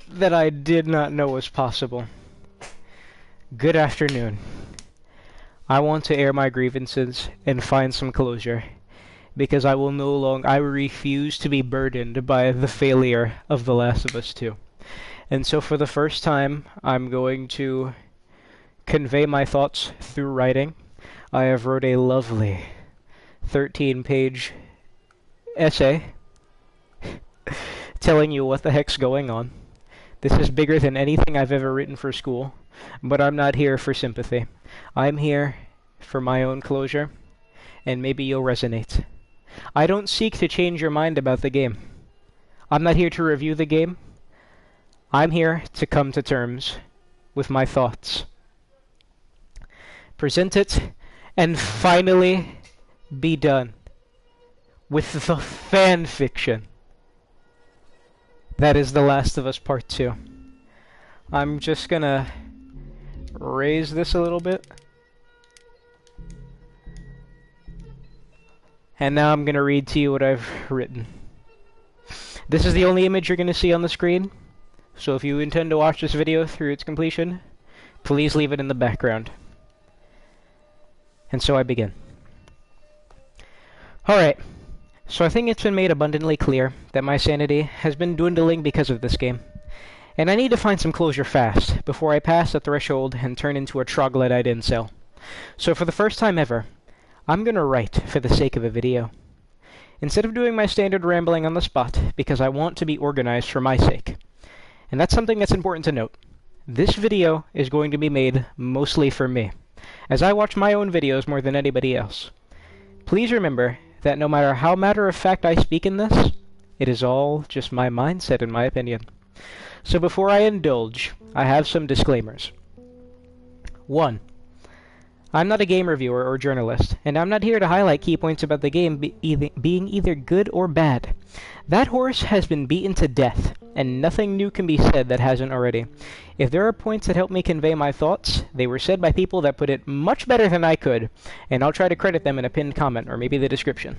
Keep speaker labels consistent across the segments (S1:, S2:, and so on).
S1: that I did not know was possible. Good afternoon. I want to air my grievances and find some closure, because I refuse to be burdened by the failure of The Last of Us 2. And so for the first time, I'm going to convey my thoughts through writing. I have wrote a lovely 13-page essay telling you what the heck's going on. This is bigger than anything I've ever written for school, but I'm not here for sympathy. I'm here for my own closure, and maybe you'll resonate. I don't seek to change your mind about the game. I'm not here to review the game. I'm here to come to terms with my thoughts. Present it, and finally be done with the fan fiction that is The Last of Us Part 2. I'm just gonna raise this a little bit. And now I'm gonna read to you what I've written. This is the only image you're gonna see on the screen, so if you intend to watch this video through its completion, please leave it in the background. And so I begin. Alright, so I think it's been made abundantly clear that my sanity has been dwindling because of this game. And I need to find some closure fast, before I pass the threshold and turn into a troglodyte incel. So for the first time ever, I'm gonna write for the sake of a video. Instead of doing my standard rambling on the spot, because I want to be organized for my sake. And that's something that's important to note. This video is going to be made mostly for me, as I watch my own videos more than anybody else. Please remember that no matter how matter-of-fact I speak in this, it is all just my mindset and my opinion. So before I indulge, I have some disclaimers. 1. I'm not a game reviewer or journalist, and I'm not here to highlight key points about the game being either good or bad. That horse has been beaten to death, and nothing new can be said that hasn't already. If there are points that help me convey my thoughts, they were said by people that put it much better than I could, and I'll try to credit them in a pinned comment or maybe the description.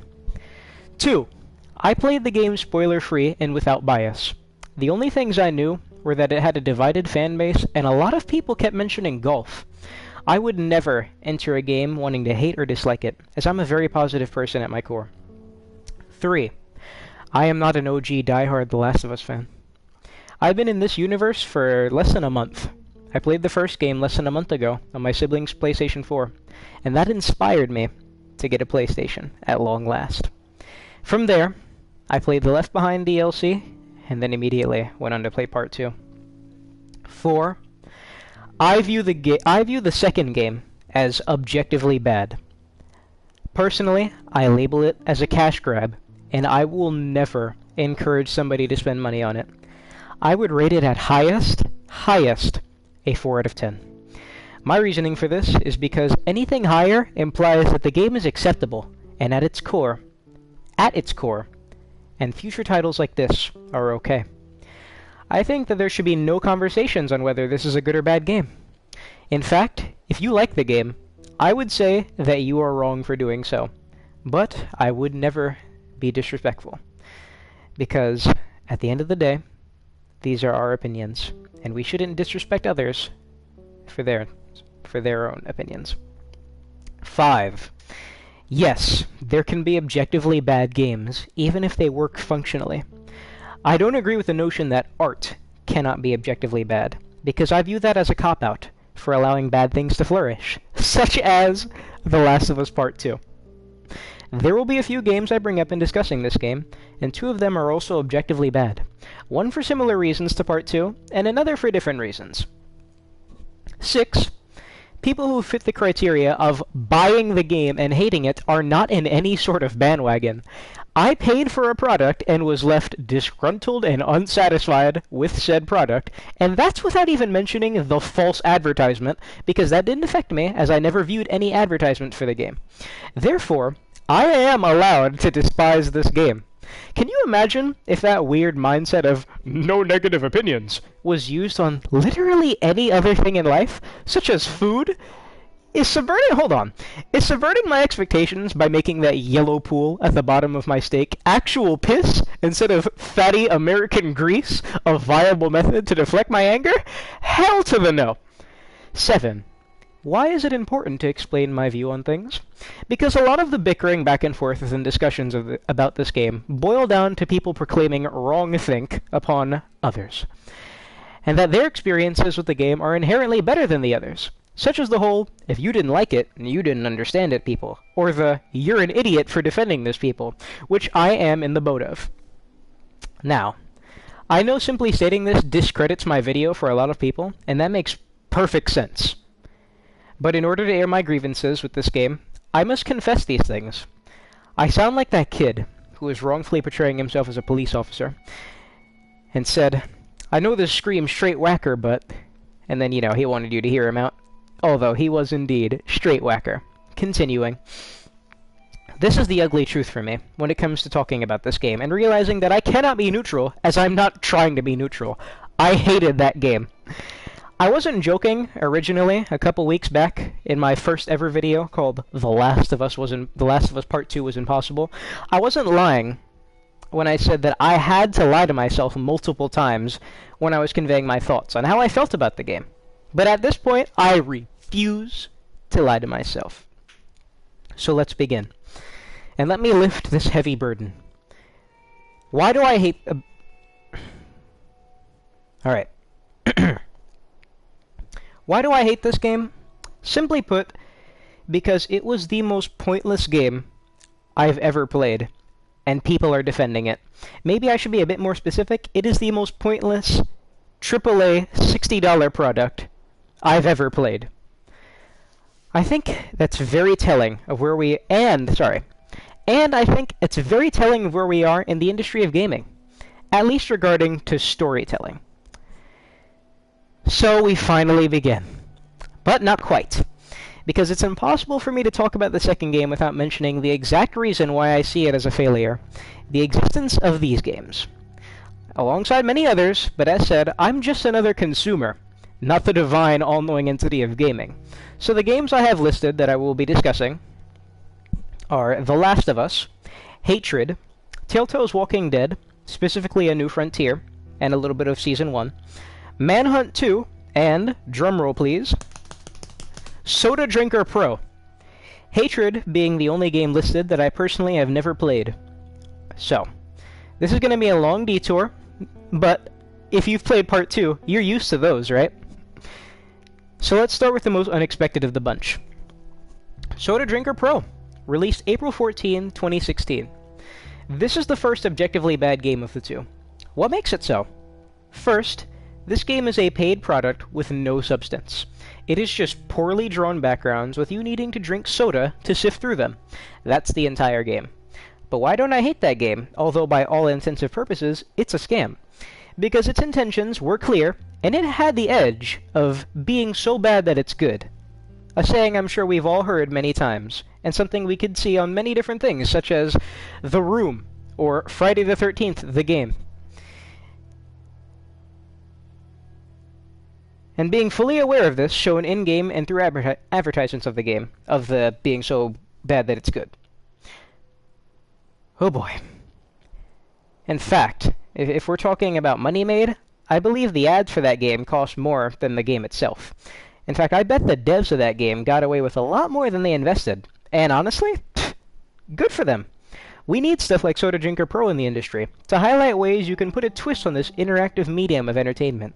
S1: 2. I played the game spoiler-free and without bias. The only things I knew were that it had a divided fan base, and a lot of people kept mentioning golf. I would never enter a game wanting to hate or dislike it, as I'm a very positive person at my core. 3. I am not an OG diehard The Last of Us fan. I've been in this universe for less than a month. I played the first game less than a month ago on my sibling's PlayStation 4, and that inspired me to get a PlayStation at long last. From there, I played the Left Behind DLC, and then immediately went on to play Part 2. 4. I view the second game as objectively bad. Personally, I label it as a cash grab, and I will never encourage somebody to spend money on it. I would rate it at highest, a 4 out of 10. My reasoning for this is because anything higher implies that the game is acceptable, and at its core, and future titles like this are okay. I think that there should be no conversations on whether this is a good or bad game. In fact, if you like the game, I would say that you are wrong for doing so. But I would never be disrespectful. Because, at the end of the day, these are our opinions, and we shouldn't disrespect others for their own opinions. 5. Yes, there can be objectively bad games, even if they work functionally. I don't agree with the notion that art cannot be objectively bad, because I view that as a cop-out for allowing bad things to flourish, such as The Last of Us Part 2. There will be a few games I bring up in discussing this game, and 2 of them are also objectively bad. One for similar reasons to Part 2, and another for different reasons. 6. People who fit the criteria of buying the game and hating it are not in any sort of bandwagon. I paid for a product and was left disgruntled and unsatisfied with said product, and that's without even mentioning the false advertisement, because that didn't affect me, as I never viewed any advertisement for the game. Therefore, I am allowed to despise this game. Can you imagine if that weird mindset of no negative opinions was used on literally any other thing in life, such as food? Is subverting, hold on, is subverting my expectations by making that yellow pool at the bottom of my steak actual piss instead of fatty American grease a viable method to deflect my anger? Hell to the no. 7. Why is it important to explain my view on things? Because a lot of the bickering back and forth and discussions about this game boil down to people proclaiming wrong-think upon others, and that their experiences with the game are inherently better than the others, such as the whole, if you didn't like it, you didn't understand it people, or the, you're an idiot for defending this people, which I am in the boat of. Now, I know simply stating this discredits my video for a lot of people, and that makes perfect sense. But in order to air my grievances with this game, I must confess these things. I sound like that kid who was wrongfully portraying himself as a police officer, and said, I know this screams straight whacker, but... And then, he wanted you to hear him out. Although he was indeed straight whacker. Continuing. This is the ugly truth for me when it comes to talking about this game, and realizing that I cannot be neutral, as I'm not trying to be neutral. I hated that game. I wasn't joking originally a couple weeks back in my first ever video called The Last of Us Part 2 was impossible. I wasn't lying when I said that I had to lie to myself multiple times when I was conveying my thoughts on how I felt about the game. But at this point, I refuse to lie to myself. So let's begin. And let me lift this heavy burden. Why do I hate... Alright. Why do I hate this game? Simply put, because it was the most pointless game I've ever played, and people are defending it. Maybe I should be a bit more specific. It is the most pointless AAA $60 product I've ever played. I think that's very telling of where we... And I think it's very telling of where we are in the industry of gaming, at least regarding to storytelling. So we finally begin. But not quite, because it's impossible for me to talk about the second game without mentioning the exact reason why I see it as a failure: the existence of these games. Alongside many others, but as said, I'm just another consumer, not the divine all-knowing entity of gaming. So the games I have listed that I will be discussing are The Last of Us, Hatred, Telltale's Walking Dead, specifically A New Frontier, and a little bit of Season 1, Manhunt 2, and, drumroll please, Soda Drinker Pro. Hatred being the only game listed that I personally have never played. So, this is going to be a long detour, but if you've played Part 2, you're used to those, right? So let's start with the most unexpected of the bunch. Soda Drinker Pro, released April 14, 2016. This is the first objectively bad game of the two. What makes it so? First, this game is a paid product with no substance. It is just poorly drawn backgrounds with you needing to drink soda to sift through them. That's the entire game. But why don't I hate that game, although by all intents and purposes, it's a scam? Because its intentions were clear, and it had the edge of being so bad that it's good. A saying I'm sure we've all heard many times, and something we could see on many different things, such as The Room, or Friday the 13th, the game. And being fully aware of this, shown in-game and through advertisements of the game, of the being so bad that it's good. Oh boy. In fact, if we're talking about money made, I believe the ads for that game cost more than the game itself. In fact, I bet the devs of that game got away with a lot more than they invested. And honestly, good for them. We need stuff like Soda Drinker Pro in the industry, to highlight ways you can put a twist on this interactive medium of entertainment.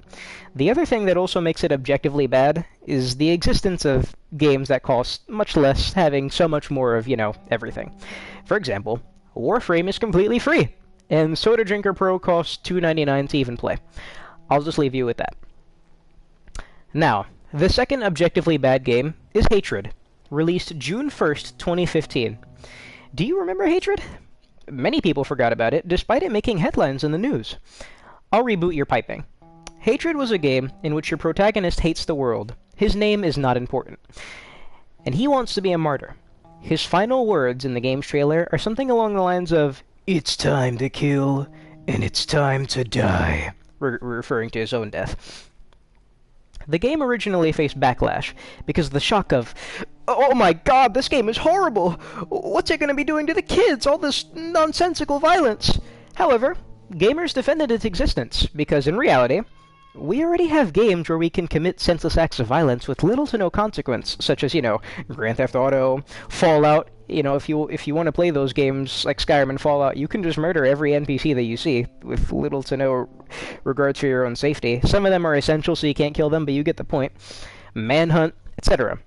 S1: The other thing that also makes it objectively bad is the existence of games that cost much less, having so much more of, everything. For example, Warframe is completely free, and Soda Drinker Pro costs $2.99 to even play. I'll just leave you with that. Now, the second objectively bad game is Hatred, released June 1st, 2015. Do you remember Hatred? Many people forgot about it, despite it making headlines in the news. I'll reboot your piping. Hatred was a game in which your protagonist hates the world. His name is not important. And he wants to be a martyr. His final words in the game's trailer are something along the lines of, "It's time to kill, and it's time to die," referring to his own death. The game originally faced backlash because of the shock of, "Oh my god, this game is horrible! What's it going to be doing to the kids? All this nonsensical violence!" However, gamers defended its existence because in reality, we already have games where we can commit senseless acts of violence with little to no consequence, such as, Grand Theft Auto, Fallout. If you want to play those games like Skyrim and Fallout, you can just murder every NPC that you see with little to no regards for your own safety. Some of them are essential, so you can't kill them, but you get the point. Manhunt, etc.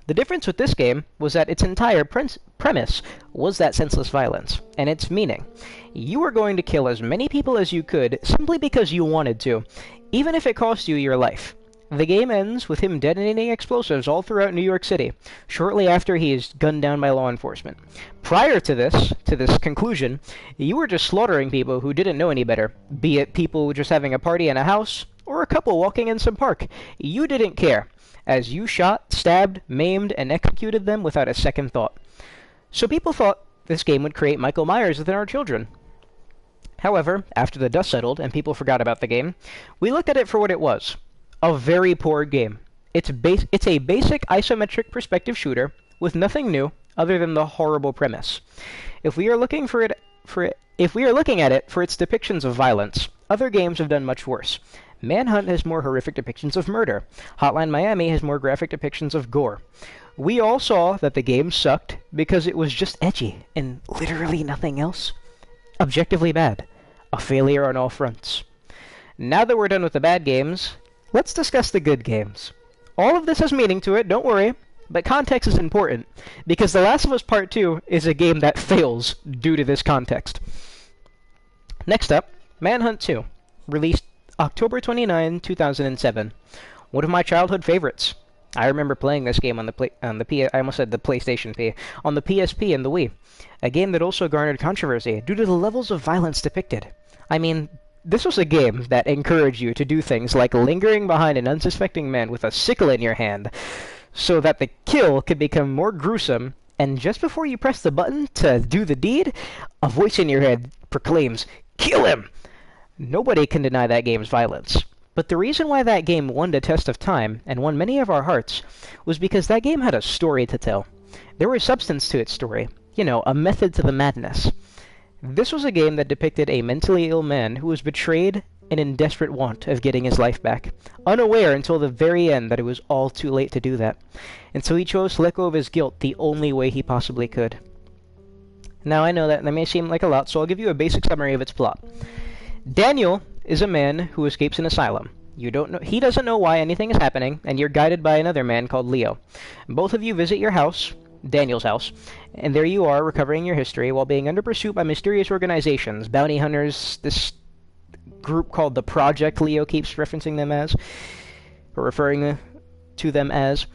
S1: The difference with this game was that its entire premise was that senseless violence, and its meaning. You were going to kill as many people as you could simply because you wanted to, even if it cost you your life. The game ends with him detonating explosives all throughout New York City, shortly after he is gunned down by law enforcement. Prior to this conclusion, you were just slaughtering people who didn't know any better, be it people just having a party in a house, or a couple walking in some park. You didn't care, as you shot, stabbed, maimed, and executed them without a second thought. So people thought this game would create Michael Myers within our children. However, after the dust settled and people forgot about the game, we looked at it for what it was. A very poor game. It's a basic isometric perspective shooter with nothing new other than the horrible premise. If we are looking at it for its depictions of violence, other games have done much worse. Manhunt has more horrific depictions of murder. Hotline Miami has more graphic depictions of gore. We all saw that the game sucked because it was just edgy and literally nothing else. Objectively bad. A failure on all fronts. Now that we're done with the bad games, let's discuss the good games. All of this has meaning to it, don't worry, but context is important, because The Last of Us Part 2 is a game that fails due to this context. Next up, Manhunt 2, released October 29, 2007. One of my childhood favorites. I remember playing this game on the PlayStation P, on the PSP and the Wii. A game that also garnered controversy due to the levels of violence depicted. I mean, this was a game that encouraged you to do things like lingering behind an unsuspecting man with a sickle in your hand, so that the kill could become more gruesome, and just before you press the button to do the deed, a voice in your head proclaims, "Kill him!" Nobody can deny that game's violence. But the reason why that game won the test of time, and won many of our hearts, was because that game had a story to tell. There was substance to its story. A method to the madness. This was a game that depicted a mentally ill man who was betrayed and in desperate want of getting his life back, unaware until the very end that it was all too late to do that, and so he chose to let go of his guilt the only way he possibly could. Now I know that may seem like a lot, so I'll give you a basic summary of its plot. Daniel is a man who escapes an asylum. He doesn't know why anything is happening, and you're guided by another man called Leo. Both of you visit your house, Daniel's house, and there you are recovering your history while being under pursuit by mysterious organizations, bounty hunters, this group called the Project Leo keeps referencing them as, or referring to them as.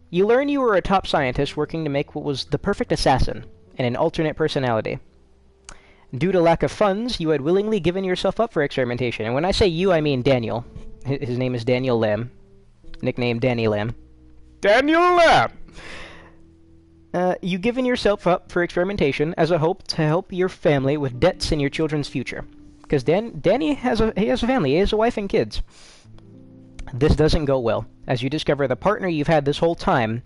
S1: You learn you were a top scientist working to make what was the perfect assassin, and an alternate personality. Due to lack of funds, you had willingly given yourself up for experimentation, and when I say you, I mean Daniel. His name is Daniel Lamb, nicknamed Danny Lamb. Daniel Lamb! You've given yourself up for experimentation as a hope to help your family with debts in your children's future. Because Danny has a family, he has a wife and kids. This doesn't go well, as you discover the partner you've had this whole time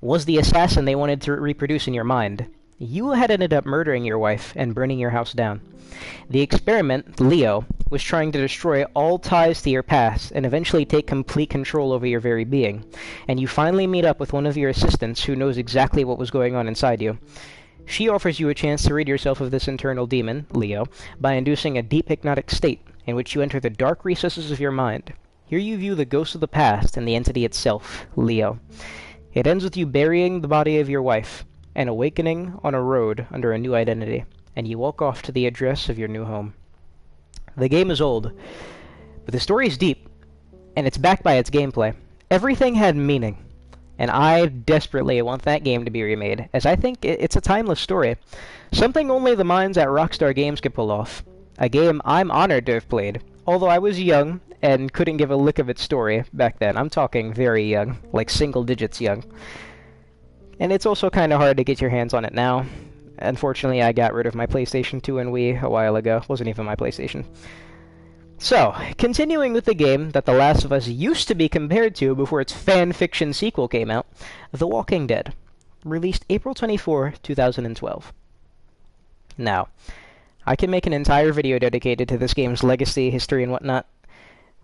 S1: was the assassin they wanted to reproduce in your mind. You had ended up murdering your wife and burning your house down. The experiment, Leo, was trying to destroy all ties to your past and eventually take complete control over your very being. And you finally meet up with one of your assistants who knows exactly what was going on inside you. She offers you a chance to rid yourself of this internal demon, Leo, by inducing a deep hypnotic state in which you enter the dark recesses of your mind. Here you view the ghost of the past and the entity itself, Leo. It ends with you burying the body of your wife and awakening on a road under a new identity, and you walk off to the address of your new home. The game is old, but the story is deep, and it's backed by its gameplay. Everything had meaning, and I desperately want that game to be remade, as I think it's a timeless story. Something only the minds at Rockstar Games could pull off. A game I'm honored to have played, although I was young and couldn't give a lick of its story back then. I'm talking very young, like single digits young. And it's also kind of hard to get your hands on it now. Unfortunately, I got rid of my PlayStation 2 and Wii a while ago. Wasn't even my PlayStation. So, continuing with the game that The Last of Us used to be compared to before its fan fiction sequel came out, The Walking Dead, released April 24, 2012. Now, I can make an entire video dedicated to this game's legacy, history, and whatnot,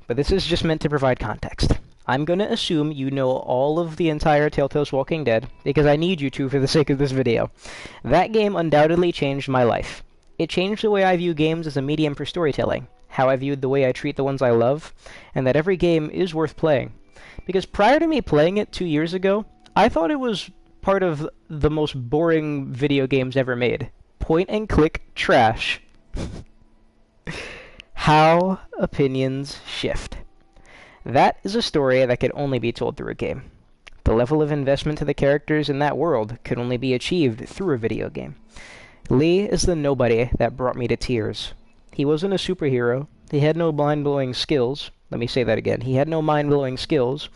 S1: but this is just meant to provide context. I'm going to assume you know all of the entire Telltale's Walking Dead, because I need you to for the sake of this video. That game undoubtedly changed my life. It changed the way I view games as a medium for storytelling, how I viewed the way I treat the ones I love, and that every game is worth playing. Because prior to me playing it 2 years ago, I thought it was part of the most boring video games ever made. Point-and-click trash. How opinions shift. That is a story that could only be told through a game. The level of investment to the characters in that world could only be achieved through a video game. Lee is the nobody that brought me to tears. He wasn't a superhero. He had no mind-blowing skills. Let me say that again. He had no mind-blowing skills.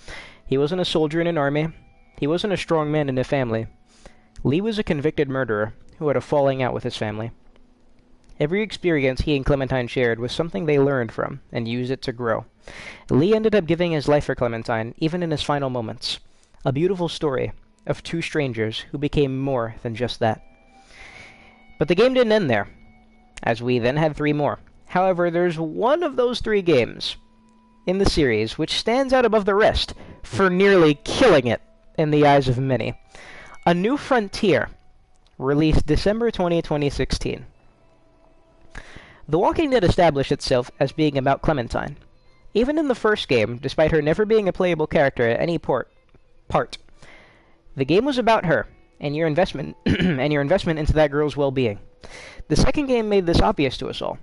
S1: He wasn't a soldier in an army. He wasn't a strong man in a family. Lee was a convicted murderer who had a falling out with his family. Every experience he and Clementine shared was something they learned from and used it to grow. Lee ended up giving his life for Clementine, even in his final moments. A beautiful story of two strangers who became more than just that. But the game didn't end there, as we then had 3 more. However, there's one of those 3 games in the series which stands out above the rest for nearly killing it in the eyes of many. A New Frontier, released December 20, 2016. The Walking Dead established itself as being about Clementine. Even in the first game, despite her never being a playable character at any part, the game was about her and your investment into that girl's well-being. The second game made this obvious to us all.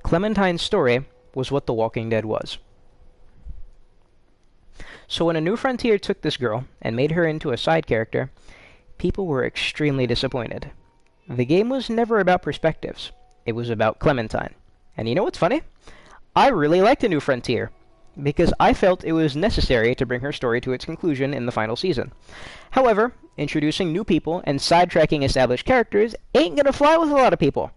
S1: Clementine's story was what The Walking Dead was. So when A New Frontier took this girl and made her into a side character, people were extremely disappointed. The game was never about perspectives. It was about Clementine. And you know what's funny? I really liked A New Frontier, because I felt it was necessary to bring her story to its conclusion in the final season. However, introducing new people and sidetracking established characters ain't gonna fly with a lot of people.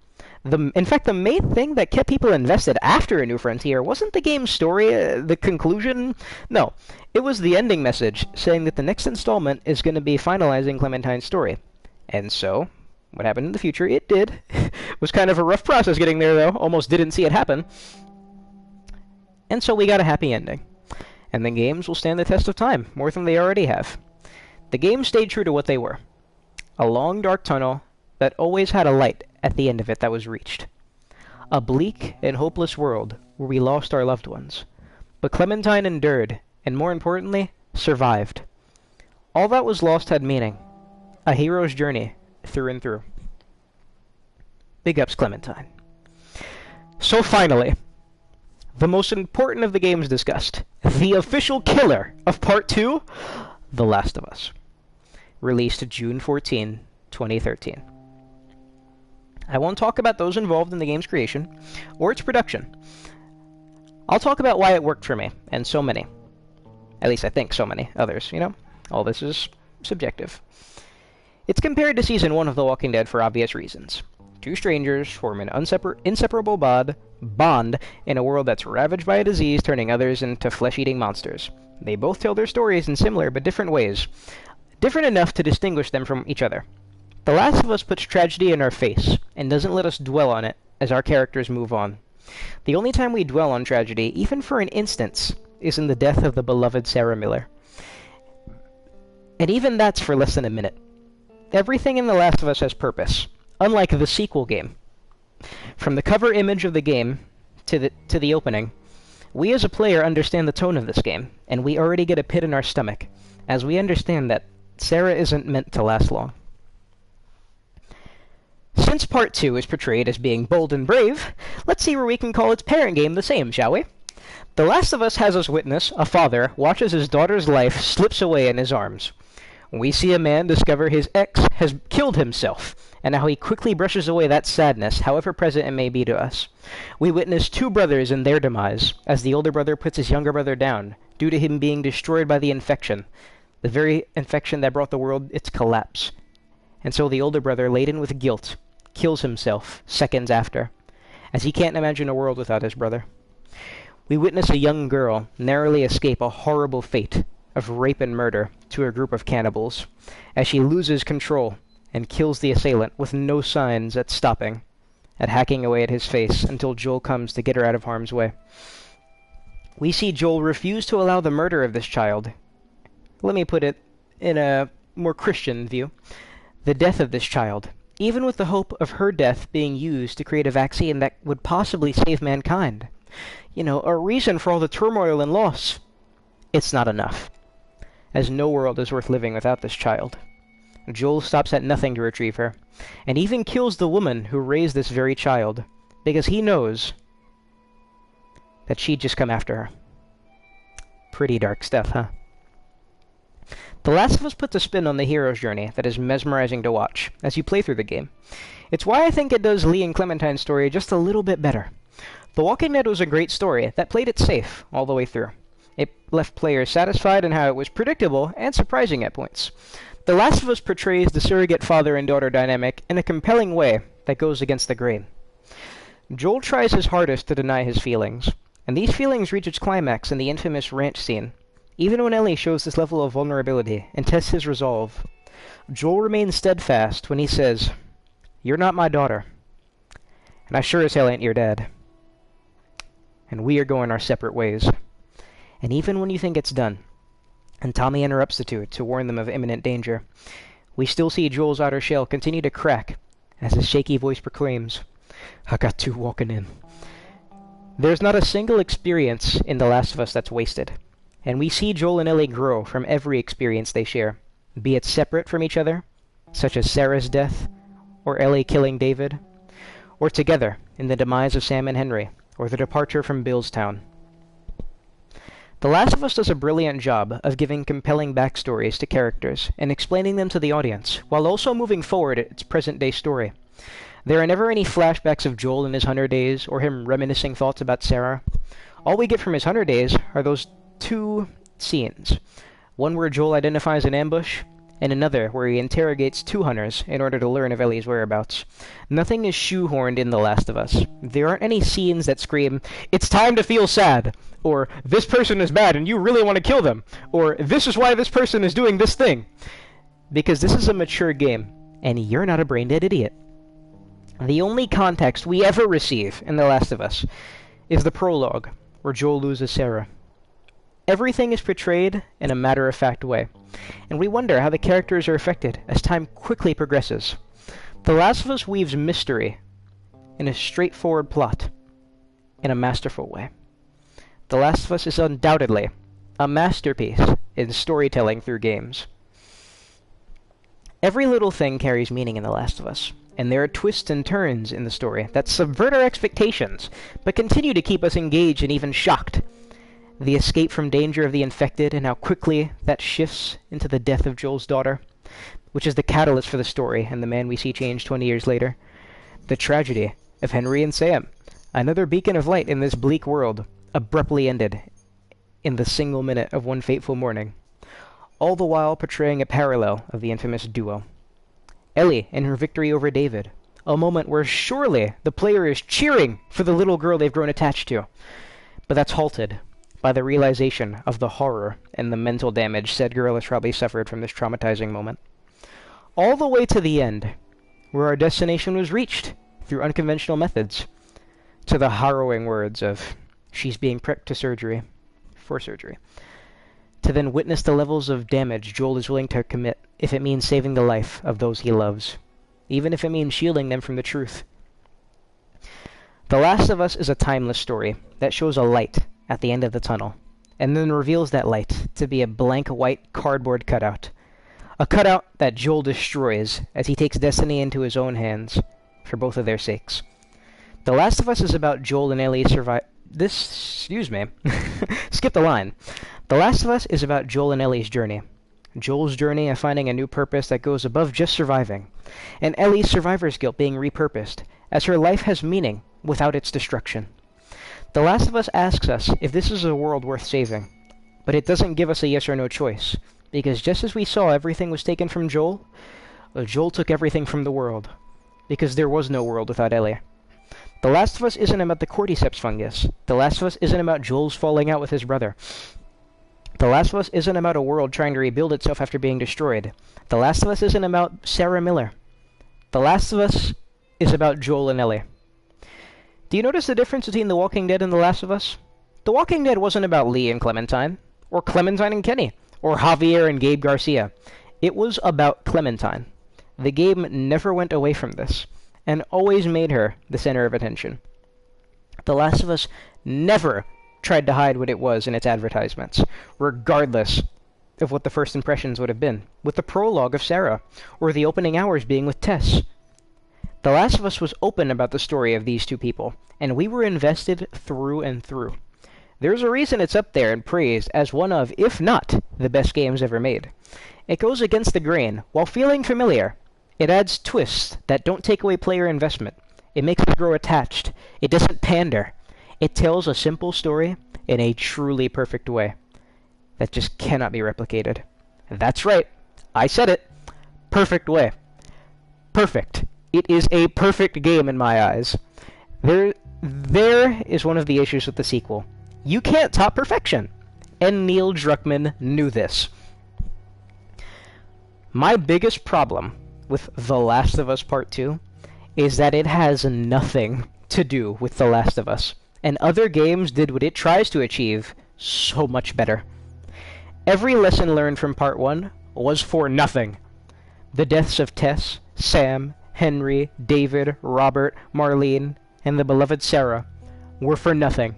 S1: In fact, the main thing that kept people invested after A New Frontier wasn't the game's story, the conclusion. No, it was the ending message saying that the next installment is going to be finalizing Clementine's story. And so, what happened in the future, it did. It was kind of a rough process getting there, though. Almost didn't see it happen. And so we got a happy ending. And the games will stand the test of time, more than they already have. The games stayed true to what they were. A long, dark tunnel that always had a light at the end of it that was reached. A bleak and hopeless world where we lost our loved ones. But Clementine endured, and more importantly, survived. All that was lost had meaning. A hero's journey, through and through. Big ups, Clementine. So finally, the most important of the games discussed. The official killer of Part 2, The Last of Us. Released June 14, 2013. I won't talk about those involved in the game's creation, or its production. I'll talk about why it worked for me, and so many. At least I think so many others, you know? All this is subjective. It's compared to Season 1 of The Walking Dead for obvious reasons. Two strangers form an inseparable bond in a world that's ravaged by a disease turning others into flesh-eating monsters. They both tell their stories in similar but different ways. Different enough to distinguish them from each other. The Last of Us puts tragedy in our face, and doesn't let us dwell on it as our characters move on. The only time we dwell on tragedy, even for an instance, is in the death of the beloved Sarah Miller. And even that's for less than a minute. Everything in The Last of Us has purpose, unlike the sequel game. From the cover image of the game to the opening, we as a player understand the tone of this game, and we already get a pit in our stomach, as we understand that Sarah isn't meant to last long. Since Part 2 is portrayed as being bold and brave, let's see where we can call its parent game the same, shall we? The Last of Us has us witness a father watch as his daughter's life slips away in his arms. We see a man discover his ex has killed himself, and how he quickly brushes away that sadness, however present it may be to us. We witness two brothers in their demise, as the older brother puts his younger brother down, due to him being destroyed by the infection, the very infection that brought the world its collapse. And so the older brother, laden with guilt, kills himself seconds after. as he can't imagine a world without his brother. We witness a young girl narrowly escape a horrible fate of rape and murder to a group of cannibals, as she loses control and kills the assailant with no signs at stopping, at hacking away at his face until Joel comes to get her out of harm's way. We see Joel refuse to allow the murder of this child. Let me put it in a more Christian view. The death of this child, even with the hope of her death being used to create a vaccine that would possibly save mankind. You know, a reason for all the turmoil and loss. It's not enough, as no world is worth living without this child. Joel stops at nothing to retrieve her, and even kills the woman who raised this very child, because he knows that she'd just come after her. Pretty dark stuff, huh? The Last of Us puts a spin on the hero's journey that is mesmerizing to watch as you play through the game. It's why I think it does Lee and Clementine's story just a little bit better. The Walking Dead was a great story that played it safe all the way through. It left players satisfied in how it was predictable and surprising at points. The Last of Us portrays the surrogate father and daughter dynamic in a compelling way that goes against the grain. Joel tries his hardest to deny his feelings, and these feelings reach its climax in the infamous ranch scene. Even when Ellie shows this level of vulnerability and tests his resolve, Joel remains steadfast when he says, "You're not my daughter, and I sure as hell ain't your dad. And we are going our separate ways." And even when you think it's done, and Tommy interrupts the two to warn them of imminent danger, we still see Joel's outer shell continue to crack as his shaky voice proclaims, "I got two walking in." There's not a single experience in The Last of Us that's wasted, and we see Joel and Ellie grow from every experience they share, be it separate from each other, such as Sarah's death, or Ellie killing David, or together in the demise of Sam and Henry, or the departure from Billstown. The Last of Us does a brilliant job of giving compelling backstories to characters and explaining them to the audience, while also moving forward its present-day story. There are never any flashbacks of Joel in his 100 days, or him reminiscing thoughts about Sarah. All we get from his 100 days are those two scenes. One where Joel identifies an ambush, and another where he interrogates two hunters in order to learn of Ellie's whereabouts. Nothing is shoehorned in The Last of Us. There aren't any scenes that scream, "It's time to feel sad," or "This person is bad and you really want to kill them," or "This is why this person is doing this thing." Because this is a mature game, and you're not a brain-dead idiot. The only context we ever receive in The Last of Us is the prologue, where Joel loses Sarah. Everything is portrayed in a matter-of-fact way, and we wonder how the characters are affected as time quickly progresses. The Last of Us weaves mystery in a straightforward plot in a masterful way. The Last of Us is undoubtedly a masterpiece in storytelling through games. Every little thing carries meaning in The Last of Us, and there are twists and turns in the story that subvert our expectations, but continue to keep us engaged and even shocked. The escape from danger of the infected, and how quickly that shifts into the death of Joel's daughter, which is the catalyst for the story and the man we see change 20 years later. The tragedy of Henry and Sam, another beacon of light in this bleak world, abruptly ended in the single minute of one fateful morning, all the while portraying a parallel of the infamous duo. Ellie and her victory over David, a moment where surely the player is cheering for the little girl they've grown attached to, but that's halted by the realization of the horror and the mental damage said girl has probably suffered from this traumatizing moment. All the way to the end, where our destination was reached through unconventional methods, to the harrowing words of, "She's being prepped for surgery, to then witness the levels of damage Joel is willing to commit if it means saving the life of those he loves, even if it means shielding them from the truth. The Last of Us is a timeless story that shows a light at the end of the tunnel, and then reveals that light to be a blank white cardboard cutout. A cutout that Joel destroys as he takes destiny into his own hands, for both of their sakes. The Last of Us is about Joel and Ellie Skip the line. The Last of Us is about Joel and Ellie's journey. Joel's journey of finding a new purpose that goes above just surviving, and Ellie's survivor's guilt being repurposed, as her life has meaning without its destruction. The Last of Us asks us if this is a world worth saving, but it doesn't give us a yes or no choice, because just as we saw everything was taken from Joel, Joel took everything from the world, because there was no world without Ellie. The Last of Us isn't about the cordyceps fungus. The Last of Us isn't about Joel's falling out with his brother. The Last of Us isn't about a world trying to rebuild itself after being destroyed. The Last of Us isn't about Sarah Miller. The Last of Us is about Joel and Ellie. Do you notice the difference between The Walking Dead and The Last of Us? The Walking Dead wasn't about Lee and Clementine, or Clementine and Kenny, or Javier and Gabe Garcia. It was about Clementine. The game never went away from this, and always made her the center of attention. The Last of Us never tried to hide what it was in its advertisements, regardless of what the first impressions would have been, with the prologue of Sarah, or the opening hours being with Tess. The Last of Us was open about the story of these two people, and we were invested through and through. There's a reason it's up there and praised as one of, if not, the best games ever made. It goes against the grain, while feeling familiar. It adds twists that don't take away player investment. It makes you grow attached. It doesn't pander. It tells a simple story in a truly perfect way that just cannot be replicated. That's right. I said it. Perfect way. Perfect. It is a perfect game in my eyes. There is one of the issues with the sequel. You can't top perfection. And Neil Druckmann knew this. My biggest problem with The Last of Us Part 2 is that it has nothing to do with The Last of Us, and other games did what it tries to achieve so much better. Every lesson learned from Part 1 was for nothing. The deaths of Tess, Sam, Henry, David, Robert, Marlene, and the beloved Sarah were for nothing.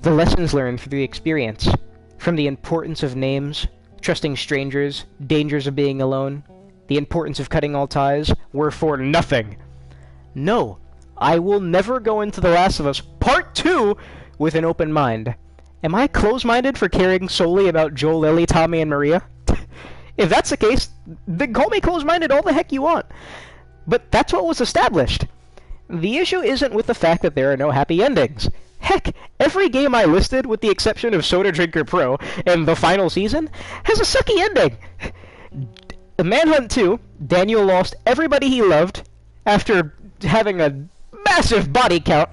S1: The lessons learned through the experience, from the importance of names, trusting strangers, dangers of being alone, the importance of cutting all ties, were for nothing. No, I will never go into The Last of Us Part 2 with an open mind. Am I close-minded for caring solely about Joel, Ellie, Tommy, and Maria? If that's the case, then call me close-minded all the heck you want. But that's what was established. The issue isn't with the fact that there are no happy endings. Heck, every game I listed, with the exception of Soda Drinker Pro and the final season, has a sucky ending. Manhunt 2, Daniel lost everybody he loved after having a massive body count,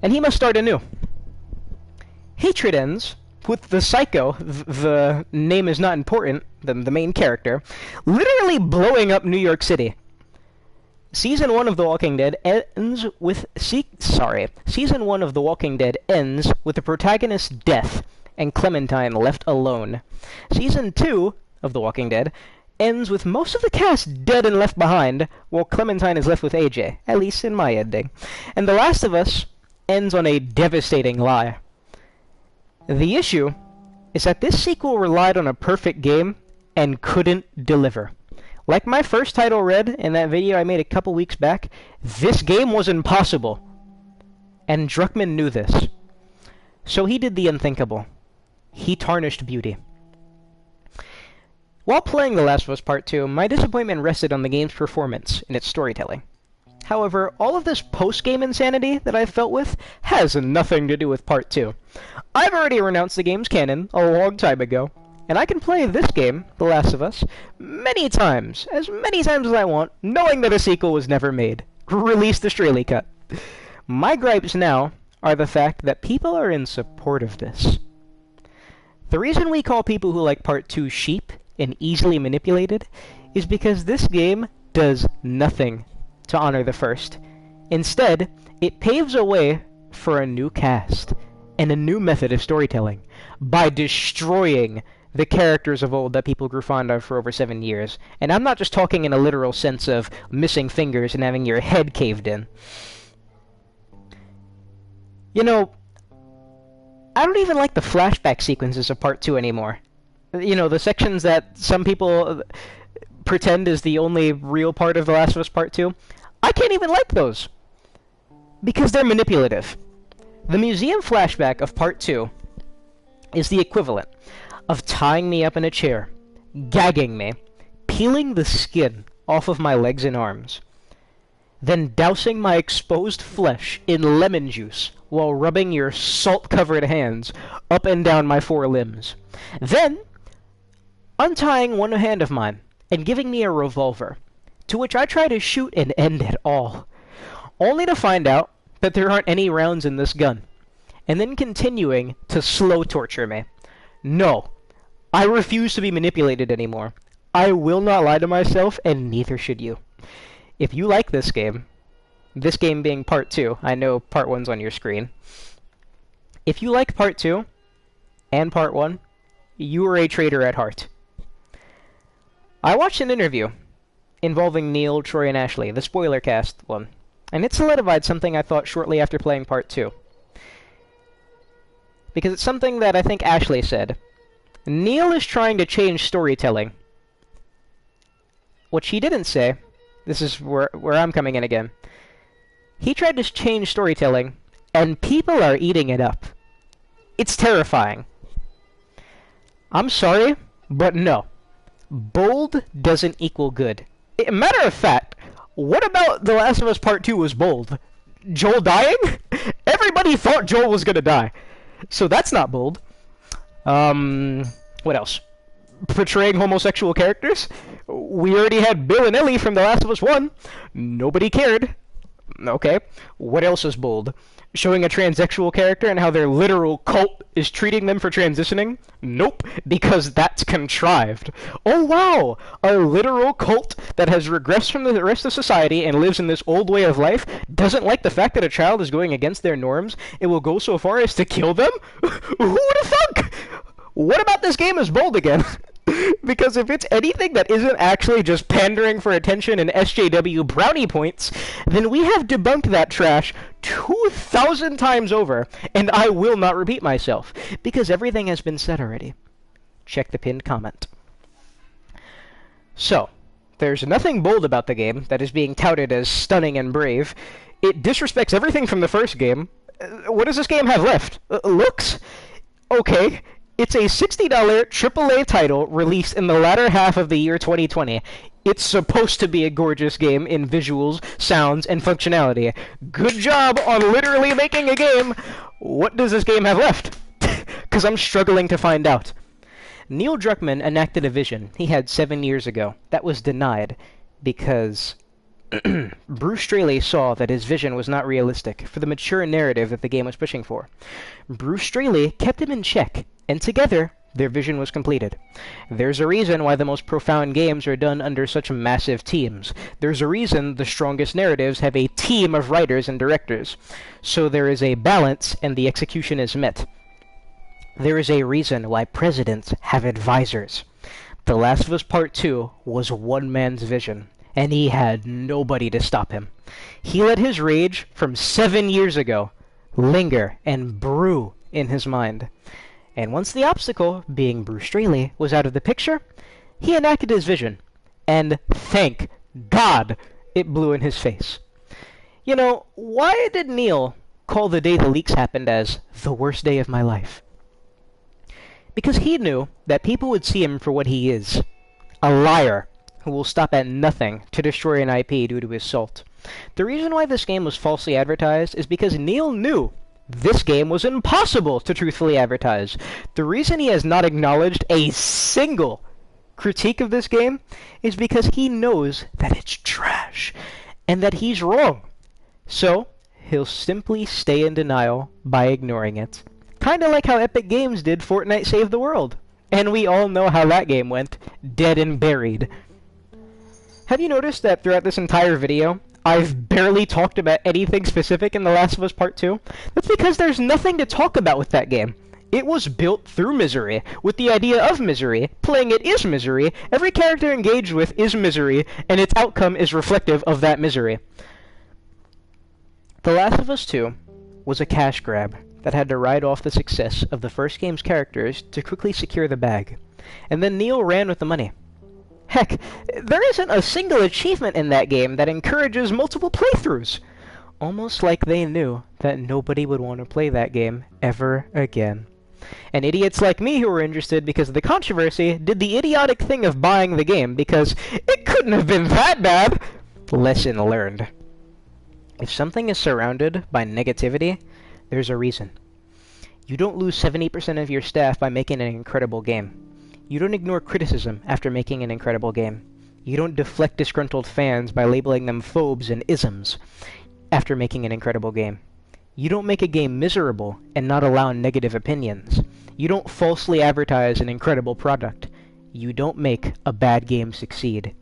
S1: and he must start anew. Hatred ends with the Psycho, the name is not important, the main character, literally blowing up New York City. Season 1 of The Walking Dead ends with Season 1 of The Walking Dead ends with the protagonist's death and Clementine left alone. Season 2 of The Walking Dead ends with most of the cast dead and left behind, while Clementine is left with AJ, at least in my ending. And The Last of Us ends on a devastating lie. The issue is that this sequel relied on a perfect game and couldn't deliver. Like my first title read in that video I made a couple weeks back, this game was impossible. And Druckmann knew this. So he did the unthinkable. He tarnished beauty. While playing The Last of Us Part 2, my disappointment rested on the game's performance and its storytelling. However, all of this post-game insanity that I've felt with has nothing to do with Part 2. I've already renounced the game's canon a long time ago, and I can play this game, The Last of Us, many times as I want, knowing that a sequel was never made. Release the Straley cut. My gripes now are the fact that people are in support of this. The reason we call people who like Part 2 sheep and easily manipulated is because this game does nothing to honor the first. Instead, it paves a way for a new cast and a new method of storytelling by destroying the characters of old that people grew fond of for over 7 years. And I'm not just talking in a literal sense of missing fingers and having your head caved in. You know, I don't even like the flashback sequences of Part 2 anymore. You know, the sections that some people pretend is the only real part of The Last of Us Part 2. I can't even like those, because they're manipulative. The museum flashback of Part 2 is the equivalent of tying me up in a chair, gagging me, peeling the skin off of my legs and arms, then dousing my exposed flesh in lemon juice while rubbing your salt-covered hands up and down my 4 limbs. Then, untying one hand of mine and giving me a revolver, to which I try to shoot and end it all, only to find out that there aren't any rounds in this gun, and then continuing to slow torture me. No, I refuse to be manipulated anymore. I will not lie to myself, and neither should you. If you like this game being Part 2, I know Part 1's on your screen. If you like Part 2 and Part 1, you are a traitor at heart. I watched an interview involving Neil, Troy, and Ashley, the spoiler cast one, and it solidified something I thought shortly after playing Part 2. Because it's something that I think Ashley said. Neil is trying to change storytelling. What she didn't say, this is where I'm coming in again. He tried to change storytelling, and people are eating it up. It's terrifying. I'm sorry, but no. Bold doesn't equal good. Matter of fact, what about The Last of Us Part 2 was bold? Joel dying? Everybody thought Joel was gonna die. So that's not bold. What else? Portraying homosexual characters? We already had Bill and Ellie from The Last of Us 1. Nobody cared. Okay. What else is bold? Showing a transsexual character and how their literal cult is treating them for transitioning? Nope, because that's contrived. Oh wow! A literal cult that has regressed from the rest of society and lives in this old way of life doesn't like the fact that a child is going against their norms. It will go so far as to kill them? Who would have thunk? What about this game is bold again? Because if it's anything that isn't actually just pandering for attention and SJW brownie points, then we have debunked that trash 2,000 times over, and I will not repeat myself, because everything has been said already. Check the pinned comment. So, there's nothing bold about the game that is being touted as stunning and brave. It disrespects everything from the first game. What does this game have left? Looks? Okay. It's a $60 AAA title released in the latter half of the year 2020. It's supposed to be a gorgeous game in visuals, sounds, and functionality. Good job on literally making a game! What does this game have left? Because I'm struggling to find out. Neil Druckmann enacted a vision he had 7 years ago that was denied because Bruce Straley saw that his vision was not realistic for the mature narrative that the game was pushing for. Bruce Straley kept him in check, and together, their vision was completed. There's a reason why the most profound games are done under such massive teams. There's a reason the strongest narratives have a team of writers and directors. So there is a balance, and the execution is met. There is a reason why presidents have advisors. The Last of Us Part 2 was one man's vision, and he had nobody to stop him. He let his rage from 7 years ago linger and brew in his mind. And once the obstacle, being Bruce Straley, was out of the picture, he enacted his vision. And thank God it blew in his face. You know, why did Neil call the day the leaks happened as the worst day of my life? Because he knew that people would see him for what he is. A liar who will stop at nothing to destroy an IP due to his salt. The reason why this game was falsely advertised is because Neil knew this game was impossible to truthfully advertise. The reason he has not acknowledged a single critique of this game is because he knows that it's trash, and that he's wrong. So, he'll simply stay in denial by ignoring it. Kinda like how Epic Games did Fortnite Save the World. And we all know how that game went. Dead and buried. Have you noticed that throughout this entire video, I've barely talked about anything specific in The Last of Us Part 2? That's because there's nothing to talk about with that game. It was built through misery, with the idea of misery. Playing it is misery, every character engaged with is misery, and its outcome is reflective of that misery. The Last of Us 2 was a cash grab that had to ride off the success of the first game's characters to quickly secure the bag. And then Neil ran with the money. Heck, there isn't a single achievement in that game that encourages multiple playthroughs. Almost like they knew that nobody would want to play that game ever again. And idiots like me who were interested because of the controversy did the idiotic thing of buying the game because it couldn't have been that bad. Lesson learned. If something is surrounded by negativity, there's a reason. You don't lose 70% of your staff by making an incredible game. You don't ignore criticism after making an incredible game. You don't deflect disgruntled fans by labeling them phobes and isms. after making an incredible game. You don't make a game miserable and not allow negative opinions. You don't falsely advertise an incredible product. You don't make a bad game succeed.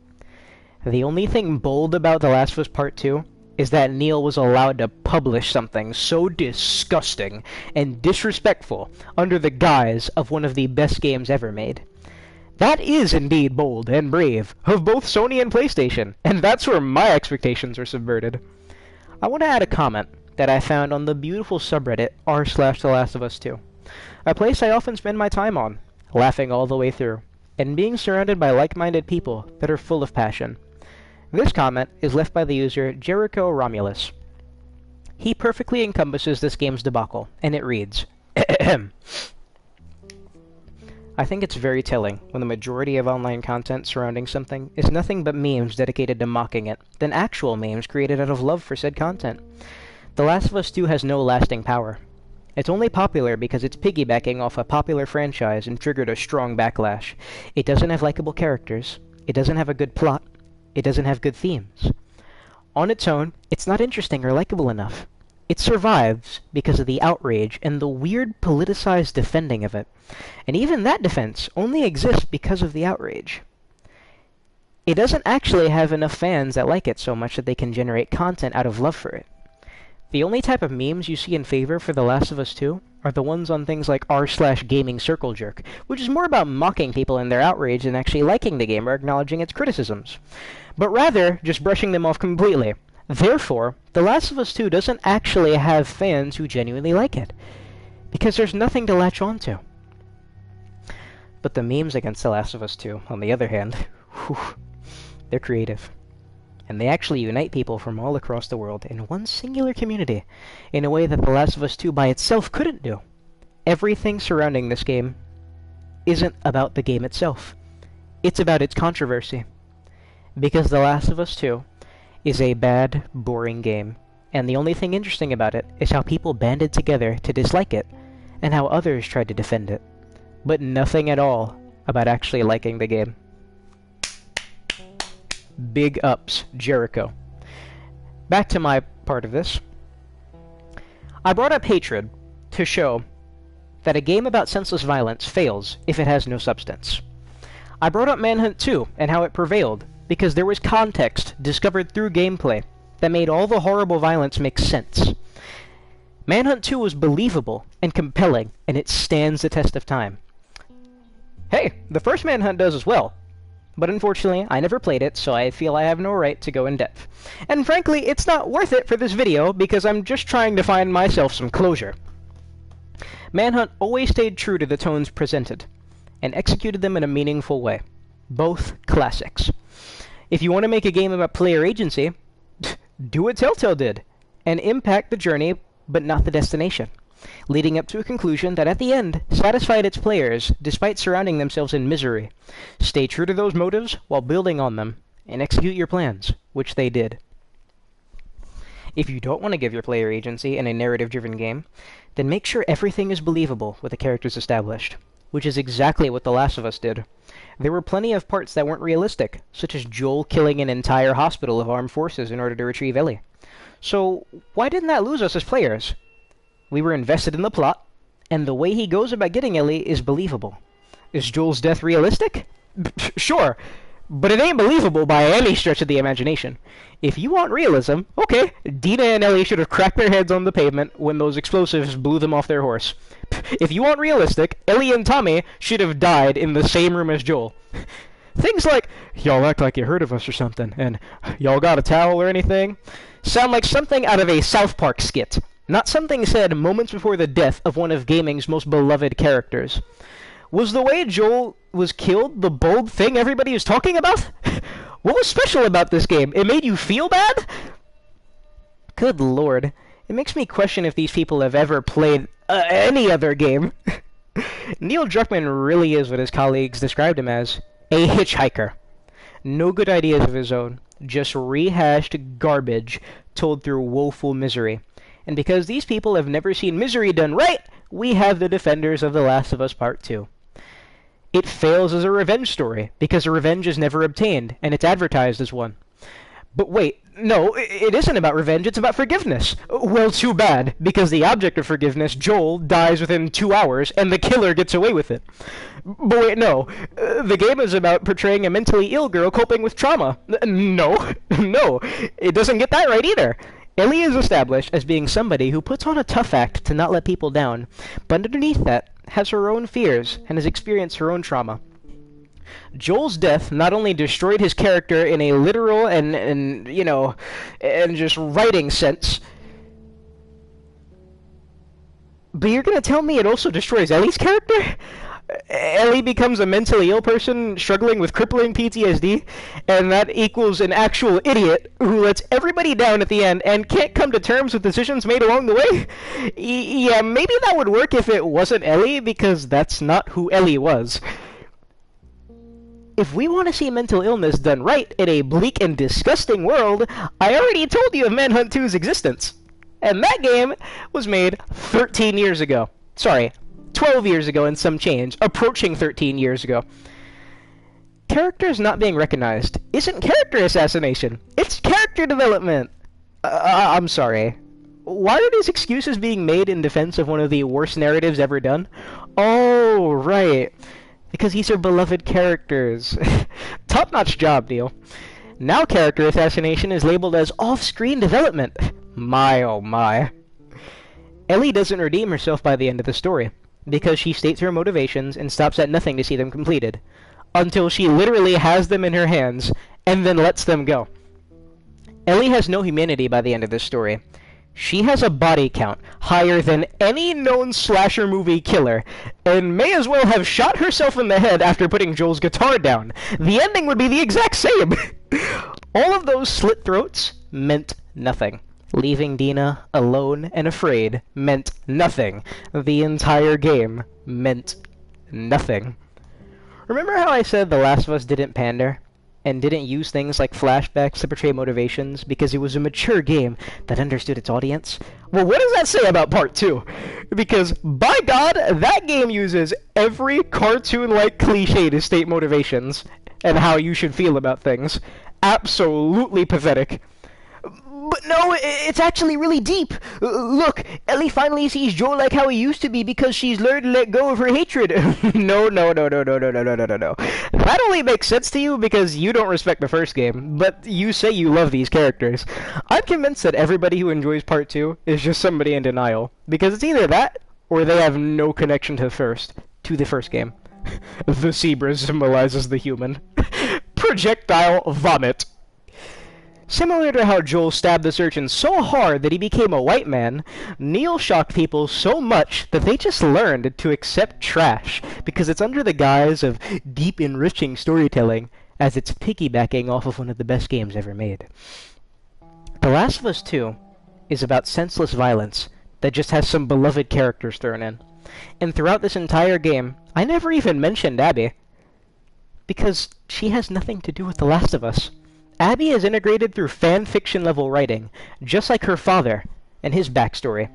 S1: The only thing bold about The Last of Us Part 2 is that Neil was allowed to publish something so disgusting and disrespectful under the guise of one of the best games ever made. That is indeed bold and brave of both Sony and PlayStation, and that's where my expectations are subverted. I want to add a comment that I found on the beautiful subreddit r/The Last of Us 2, a place I often spend my time on, laughing all the way through, and being surrounded by like-minded people that are full of passion. This comment is left by the user Jericho Romulus. He perfectly encompasses this game's debacle, and it reads, I think it's very telling when the majority of online content surrounding something is nothing but memes dedicated to mocking it, than actual memes created out of love for said content. The Last of Us 2 has no lasting power. It's only popular because it's piggybacking off a popular franchise and triggered a strong backlash. It doesn't have likable characters. It doesn't have a good plot. It doesn't have good themes. On its own, it's not interesting or likable enough. It survives because of the outrage and the weird politicized defending of it. And even that defense only exists because of the outrage. It doesn't actually have enough fans that like it so much that they can generate content out of love for it. The only type of memes you see in favor for The Last of Us 2 are the ones on things like r/gaming circle jerk, which is more about mocking people in their outrage than actually liking the game or acknowledging its criticisms, but rather just brushing them off completely. Therefore, The Last of Us 2 doesn't actually have fans who genuinely like it, because there's nothing to latch onto. But the memes against The Last of Us 2, on the other hand, they're creative. And they actually unite people from all across the world in one singular community, in a way that The Last of Us 2 by itself couldn't do. Everything surrounding this game isn't about the game itself. It's about its controversy. Because The Last of Us 2 is a bad, boring game, and the only thing interesting about it is how people banded together to dislike it, and how others tried to defend it. But nothing at all about actually liking the game. Big ups, Jericho. Back to my part of this. I brought up Hatred to show that a game about senseless violence fails if it has no substance. I brought up Manhunt 2 and how it prevailed because there was context discovered through gameplay that made all the horrible violence make sense. Manhunt 2 was believable and compelling, and it stands the test of time. Hey, the first Manhunt does as well. But unfortunately, I never played it, so I feel I have no right to go in depth. And frankly, it's not worth it for this video, because I'm just trying to find myself some closure. Manhunt always stayed true to the tones presented, and executed them in a meaningful way. Both classics. If you want to make a game about player agency, do what Telltale did, and impact the journey, but not the destination, leading up to a conclusion that at the end satisfied its players despite surrounding themselves in misery. Stay true to those motives while building on them, and execute your plans, which they did. If you don't want to give your player agency in a narrative-driven game, then make sure everything is believable with the characters established, which is exactly what The Last of Us did. There were plenty of parts that weren't realistic, such as Joel killing an entire hospital of armed forces in order to retrieve Ellie. So why didn't that lose us as players? We were invested in the plot, and the way he goes about getting Ellie is believable. Is Joel's death realistic? Sure, but it ain't believable by any stretch of the imagination. If you want realism, okay, Dina and Ellie should have cracked their heads on the pavement when those explosives blew them off their horse. If you want realistic, Ellie and Tommy should have died in the same room as Joel. Things like, y'all act like you heard of us or something, and y'all got a towel or anything, sound like something out of a South Park skit. Not something said moments before the death of one of gaming's most beloved characters. Was the way Joel was killed the bold thing everybody was talking about? What was special about this game? It made you feel bad? Good lord. It makes me question if these people have ever played any other game. Neil Druckmann really is what his colleagues described him as. A hitchhiker. No good ideas of his own. Just rehashed garbage told through woeful misery. And because these people have never seen misery done right, we have the defenders of The Last of Us Part 2. It fails as a revenge story, because a revenge is never obtained, and it's advertised as one. But wait, No, it isn't about revenge, it's about forgiveness. Well, too bad, because the object of forgiveness, Joel, dies within 2 hours, and the killer gets away with it. But wait, no. The game is about portraying a mentally ill girl coping with trauma. No, no, it doesn't get that right either. Ellie is established as being somebody who puts on a tough act to not let people down, but underneath that, has her own fears and has experienced her own trauma. Joel's death not only destroyed his character in a literal and just writing sense, but you're gonna tell me it also destroys Ellie's character? Ellie becomes a mentally ill person struggling with crippling PTSD, and that equals an actual idiot who lets everybody down at the end and can't come to terms with decisions made along the way? Yeah, maybe that would work if it wasn't Ellie, because that's not who Ellie was. If we want to see mental illness done right in a bleak and disgusting world, I already told you of Manhunt 2's existence. And that game was made 13 years ago. Sorry, 12 years ago and some change, approaching 13 years ago. Characters not being recognized isn't character assassination, it's character development. I'm sorry. Why are these excuses being made in defense of one of the worst narratives ever done? Oh, right. Because these are beloved characters. Top-notch job, Neil. Now character assassination is labeled as off-screen development. My oh my. Ellie doesn't redeem herself by the end of the story, because she states her motivations and stops at nothing to see them completed, until she literally has them in her hands, and then lets them go. Ellie has no humanity by the end of this story. She has a body count higher than any known slasher movie killer, and may as well have shot herself in the head after putting Joel's guitar down. The ending would be the exact same! All of those slit throats meant nothing. Leaving Dina alone and afraid meant nothing. The entire game meant nothing. Remember how I said The Last of Us didn't pander? And didn't use things like flashbacks to portray motivations because it was a mature game that understood its audience? Well, what does that say about Part 2? Because, by God, that game uses every cartoon-like cliche to state motivations and how you should feel about things. Absolutely pathetic. But no, it's actually really deep. Look, Ellie finally sees Joel like how he used to be because she's learned to let go of her hatred. No. That only makes sense to you because you don't respect the first game, but you say you love these characters. I'm convinced that everybody who enjoys Part 2 is just somebody in denial, because it's either that, or they have no connection to the first game. The zebra symbolizes the human. Projectile vomit. Similar to how Joel stabbed the surgeon so hard that he became a white man, Neil shocked people so much that they just learned to accept trash because it's under the guise of deep, enriching storytelling, as it's piggybacking off of one of the best games ever made. The Last of Us 2 is about senseless violence that just has some beloved characters thrown in. And throughout this entire game, I never even mentioned Abby, because she has nothing to do with The Last of Us. Abby is integrated through fan fiction level writing, just like her father and his backstory.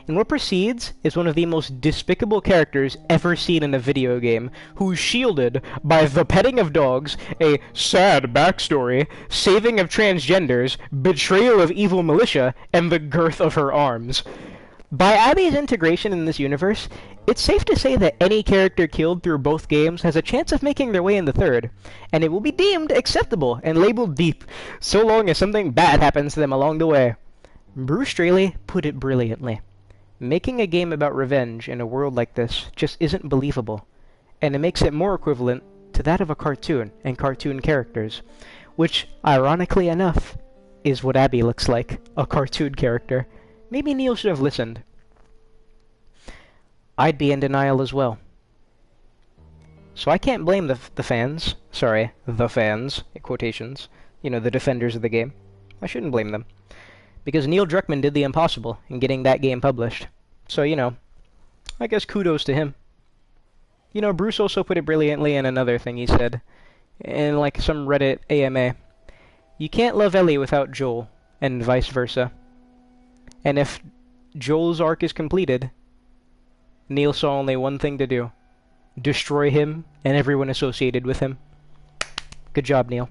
S1: And what precedes is one of the most despicable characters ever seen in a video game, who's shielded by the petting of dogs, a sad backstory, saving of transgenders, betrayal of evil militia, and the girth of her arms. By Abby's integration in this universe, it's safe to say that any character killed through both games has a chance of making their way in the third, and it will be deemed acceptable and labeled deep, so long as something bad happens to them along the way. Bruce Straley put it brilliantly. Making a game about revenge in a world like this just isn't believable, and it makes it more equivalent to that of a cartoon and cartoon characters, which, ironically enough, is what Abby looks like, a cartoon character. Maybe Neil should have listened. I'd be in denial as well. So I can't blame the fans. Sorry, the fans, in quotations. You know, the defenders of the game. I shouldn't blame them. Because Neil Druckmann did the impossible in getting that game published. So, you know, I guess kudos to him. You know, Bruce also put it brilliantly in another thing he said. In, like, some Reddit AMA. You can't love Ellie without Joel, and vice versa. And if Joel's arc is completed, Neil saw only one thing to do. Destroy him and everyone associated with him. Good job, Neil.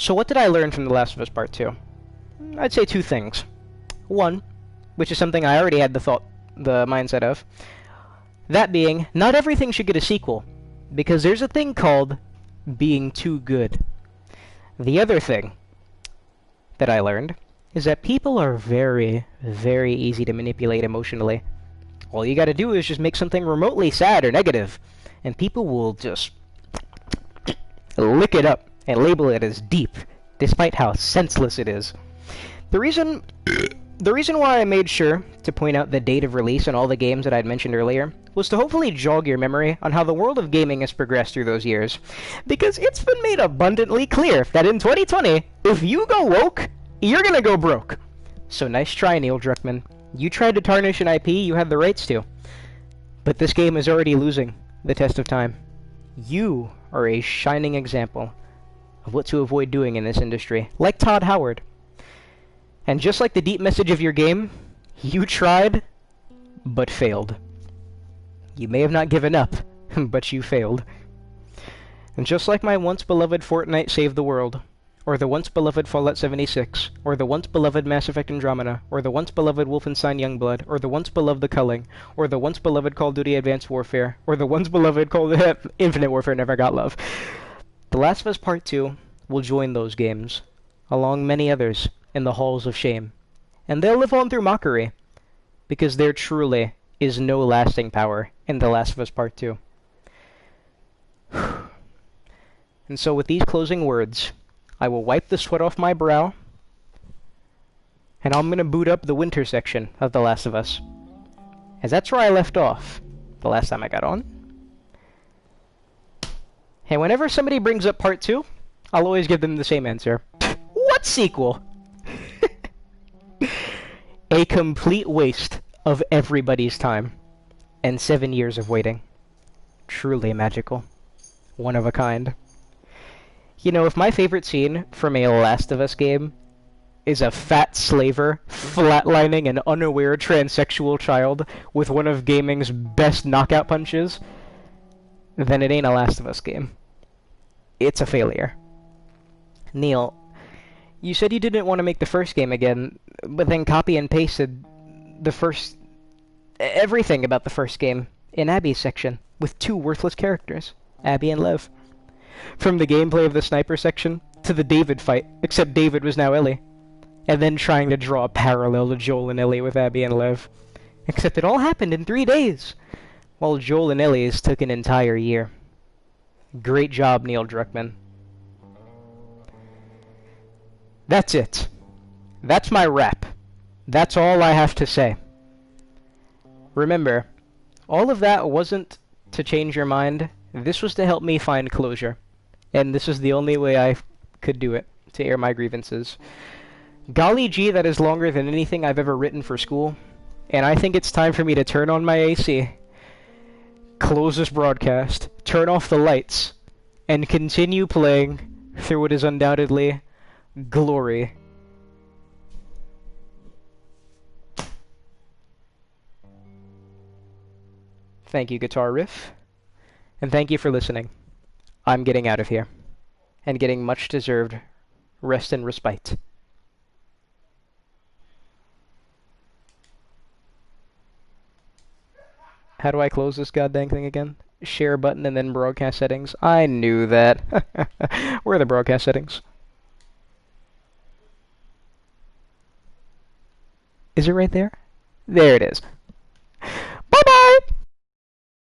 S1: So what did I learn from The Last of Us Part 2? I'd say two things. One, which is something I already had the mindset of, that being, not everything should get a sequel, because there's a thing called being too good. The other thing that I learned is that people are very, very easy to manipulate emotionally. All you gotta do is just make something remotely sad or negative, and people will just lick it up and label it as deep, despite how senseless it is. The reason why I made sure to point out the date of release on all the games that I'd mentioned earlier was to hopefully jog your memory on how the world of gaming has progressed through those years. Because it's been made abundantly clear that in 2020, if you go woke, you're gonna go broke. So nice try, Neil Druckmann. You tried to tarnish an IP you had the rights to. But this game is already losing the test of time. You are a shining example of what to avoid doing in this industry, like Todd Howard. And just like the deep message of your game, you tried, but failed. You may have not given up, but you failed. And just like my once-beloved Fortnite saved the world, or the once-beloved Fallout 76, or the once-beloved Mass Effect Andromeda, or the once-beloved Wolfenstein Youngblood, or the once-beloved The Culling, or the once-beloved Call of Duty Advanced Warfare, or the once-beloved Infinite Warfare never got love. The Last of Us Part 2 will join those games, along many others, in the halls of shame. And they'll live on through mockery, because there truly is no lasting power in The Last of Us Part 2. And so with these closing words, I will wipe the sweat off my brow, and I'm gonna boot up the winter section of The Last of Us, as that's where I left off the last time I got on. And whenever somebody brings up Part 2, I'll always give them the same answer. What sequel? A complete waste of everybody's time, and 7 years of waiting. Truly magical. One of a kind. You know, if my favorite scene from a Last of Us game is a fat slaver flatlining an unaware transsexual child with one of gaming's best knockout punches, then it ain't a Last of Us game. It's a failure. Neil, you said you didn't want to make the first game again, but then copy and pasted everything about the first game in Abby's section, with two worthless characters, Abby and Lev. From the gameplay of the sniper section, to the David fight, except David was now Ellie. And then trying to draw a parallel to Joel and Ellie with Abby and Lev. Except it all happened in 3 days, while Joel and Ellie's took an entire year. Great job, Neil Druckmann. That's it. That's my rap. That's all I have to say. Remember, all of that wasn't to change your mind. This was to help me find closure. And this is the only way I could do it, to air my grievances. Golly gee, that is longer than anything I've ever written for school. And I think it's time for me to turn on my AC, close this broadcast, turn off the lights, and continue playing through what is undoubtedly glory. Thank you, guitar riff. And thank you for listening. I'm getting out of here, and getting much-deserved rest and respite. How do I close this goddamn thing again? Share button and then broadcast settings. I knew that. Where are the broadcast settings? Is it right there? There it is.